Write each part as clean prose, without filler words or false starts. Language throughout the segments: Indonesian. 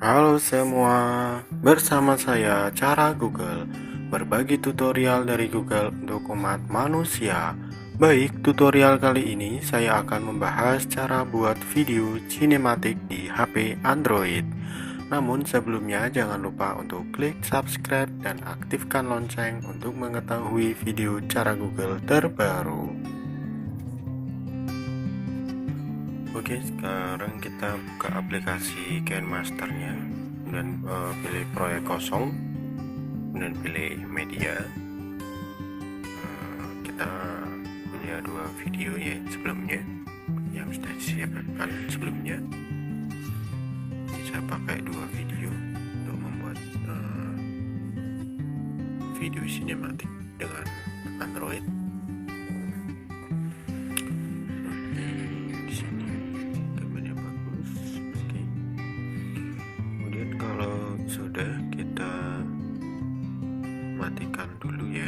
Halo semua, bersama saya Cara Google, berbagi tutorial dari Google untuk umat manusia. Baik, tutorial kali ini saya akan membahas cara buat video sinematik di HP Android. Namun sebelumnya jangan lupa untuk klik subscribe dan aktifkan lonceng untuk mengetahui video Cara Google terbaru. Oke, sekarang kita buka aplikasi KineMasternya, kemudian pilih proyek kosong, kemudian pilih media. Kita punya dua video ya sebelumnya yang sudah disiapkan sebelumnya. Bisa pakai dua video untuk membuat video sinematik dengan Android. Sudah, kita matikan dulu ya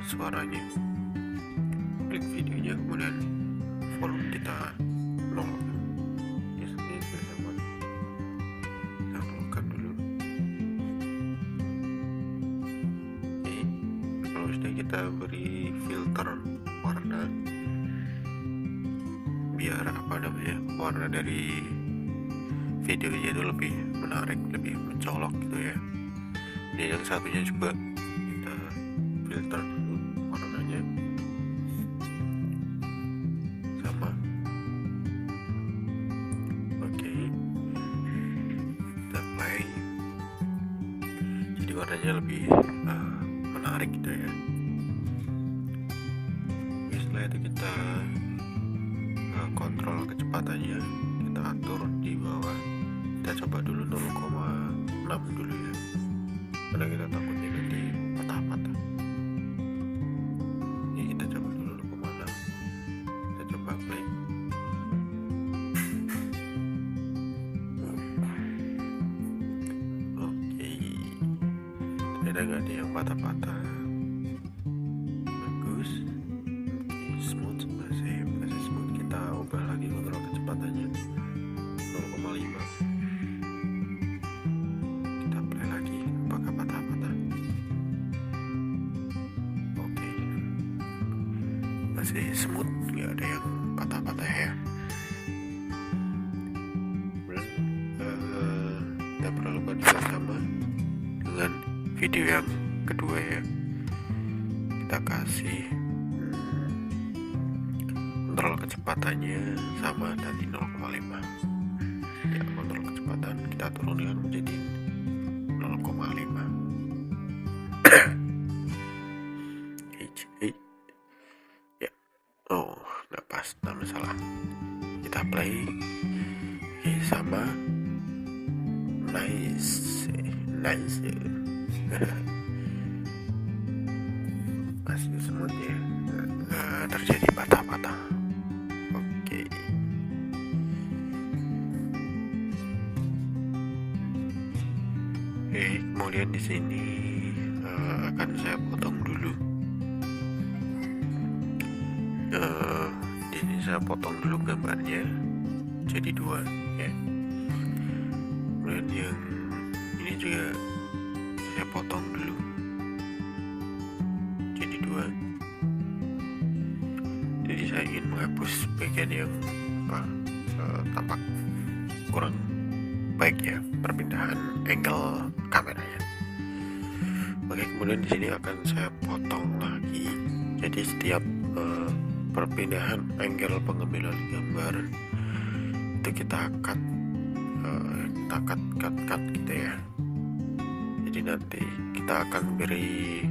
suaranya, klik videonya, kemudian volume kita nolkan ya, seperti itu sama. Kita nolkan dulu. Oke, kalau sudah kita beri filter warna biar warna dari videonya itu lebih menarik, lebih mencolok gitu ya. Ini yang satunya juga kita filter dulu warnanya sama. Oke, kita play, jadi warnanya lebih menarik gitu ya. Oke, setelah itu kita kontrol kecepatannya, kita atur di bawah. Kita coba dulu 0,6 dulu ya, karena kita takutnya nanti patah-patah. Ini kita coba dulu 0,6. Kita coba play. Oke, ternyata nggak ada yang patah-patah. Bagus. Oke, smooth, masih smooth. Kita ubah lagi kontrol kecepatannya 0,5. Masih smooth, nggak ada yang patah-patah ya. Kita perlukan juga sama dengan video yang kedua ya. Kita kasih kontrol kecepatannya sama tadi 0,5 ya. Kontrol kecepatan kita turunkan menjadi 0,5. Oh, nggak pas, nggak masalah. Kita play. Oke, sama. Nice. Masih smooth ya, nggak terjadi patah-patah. Oke. Oke, kemudian di sini akan saya potong dulu. Jadi saya potong dulu gambarnya jadi dua ya. Kemudian yang ini juga saya potong dulu jadi dua. Jadi saya ingin menghapus bagian yang tampak kurang baik ya, perpindahan angle kameranya. Oke, kemudian di sini akan saya potong lagi. Jadi setiap perpindahan angle pengambilan gambar itu kita cut gitu ya. Jadi nanti kita akan beri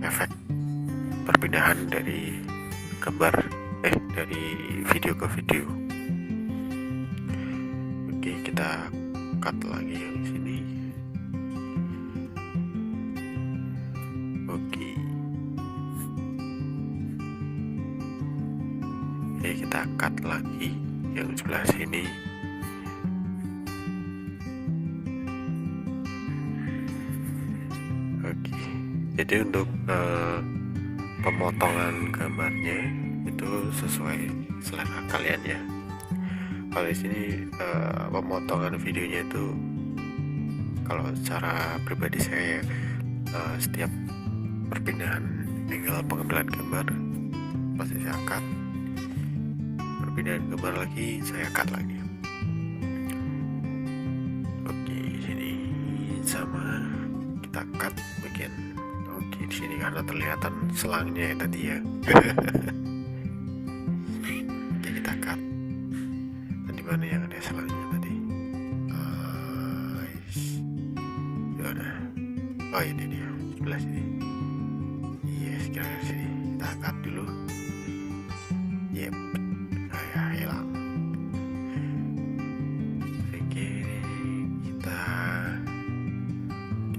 efek perpindahan dari gambar dari video ke video. Oke, kita cut lagi yang sini. Oke, kita cut lagi yang sebelah sini. Oke, jadi untuk pemotongan gambarnya itu sesuai selera kalian ya. Kalau di sini pemotongan videonya itu, kalau secara pribadi saya setiap perpindahan angle pengambilan gambar pasti saya cut, perpindahan gambar lagi saya cut lagi. Oke, di sini sama kita cut bagian. Oke, di sini karena terlihatan selangnya ya tadi ya. Oke, kita cut. Dan dimana yang ada selangnya tadi? Oh ini dia, sebelah sini. Yes, kira-kira sini. Kita cut dulu. Yep, saya hilang. Oke, kita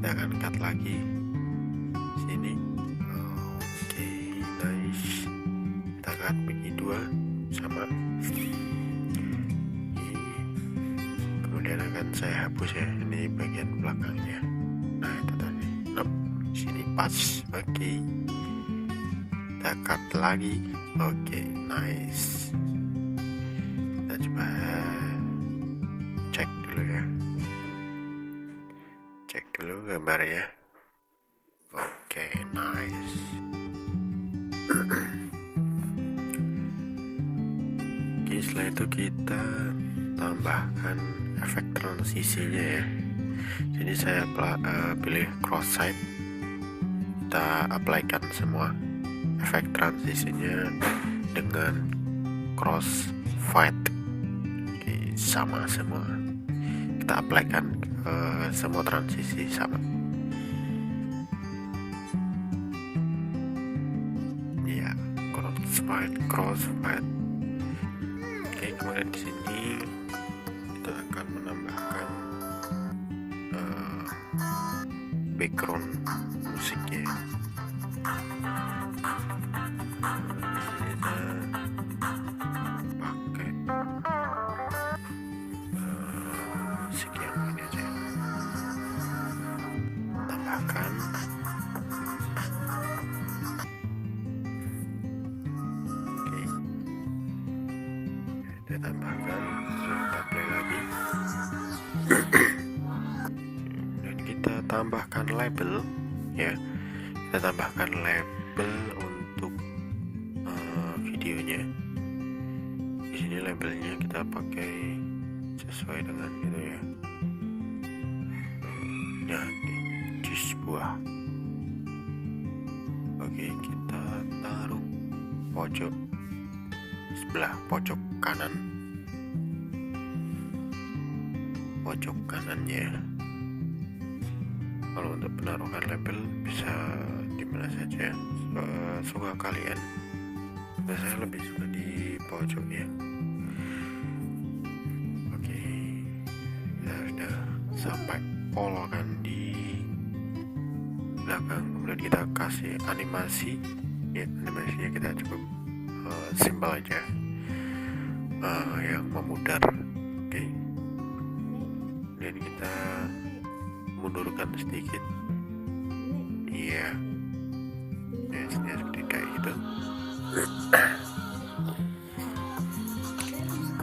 akan cut lagi sini. Oke, nice. Kita cut bagi dua sama. Kemudian akan saya hapus ya, ini bagian belakangnya. Nah itu tadi, sini pas. Oke, kita cut lagi. Oke, nice. Kita coba cek dulu ya, cek dulu gambarnya. Oke, nice. Oke, setelah itu kita tambahkan efek transisinya ya. Jadi saya pilih cross side, kita apply-kan semua efek transisinya dengan cross fade. Oke, sama semua, kita apply-kan ke semua transisi sama. Ya, cross fade. Oke, kemudian di sini kita akan menambahkan background musiknya. Kita pakai musik yang ini aja, tambahkan. Oke, kita tambahkan, kita play lagi. Dan kita tambahkan label ya, kita tambahkan label untuk videonya. Di sini labelnya kita pakai sesuai dengan gitu ya. Nah, jus buah. Oke, kita taruh pojok sebelah pojok kanan, pojok kanannya. Kalau untuk penaruhan label bisa dimana saja, suka kalian. Saya lebih suka di pojok ya. Oke, kita sudah sampai polokan di belakang. Kemudian kita kasih animasi ya, animasinya kita cukup simpel aja, yang memudar. Oke, kemudian kita mundurkan sedikit. Iya, ya, seperti kayak gitu.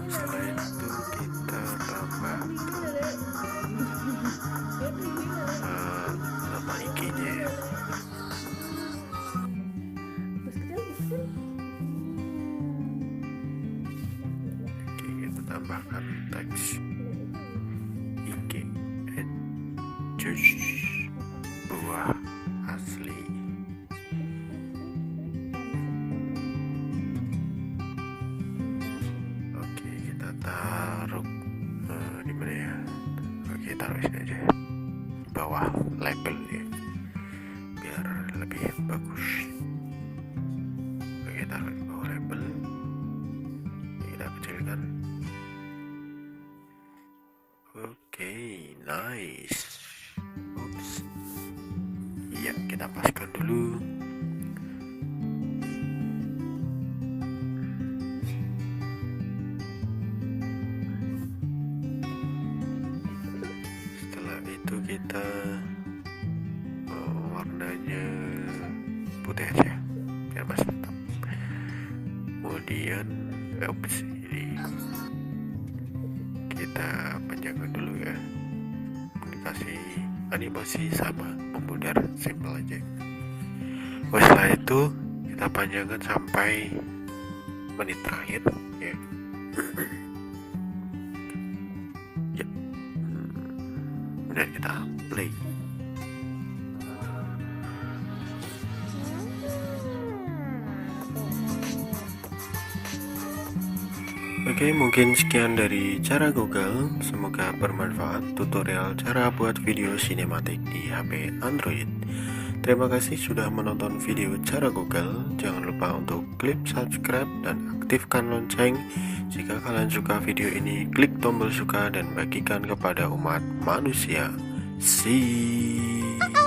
Setelah itu kita tambahkan nama IG-nya ya. Oke, kita tambahkan teks IG jus buah asli. Oke, kita taruh di mana ya? Oke, taruh sini aja, bawah label ya, biar lebih bagus. Oke, taruh di bawah label. Kita kecilkan. Oke, nice. Oops. Ya, kita paskan dulu. Setelah itu kita warnanya putih aja biar masih tetap. Kemudian ini animasi sama memudar, simple aja. Setelah itu kita panjangkan sampai menit terakhir ya. Ya. Kemudian kita play. Oke, mungkin sekian dari Cara Google. Semoga bermanfaat tutorial cara buat video sinematik di HP Android. Terima kasih sudah menonton video Cara Google. Jangan lupa untuk klik subscribe dan aktifkan lonceng. Jika kalian suka video ini, klik tombol suka dan bagikan kepada umat manusia. See.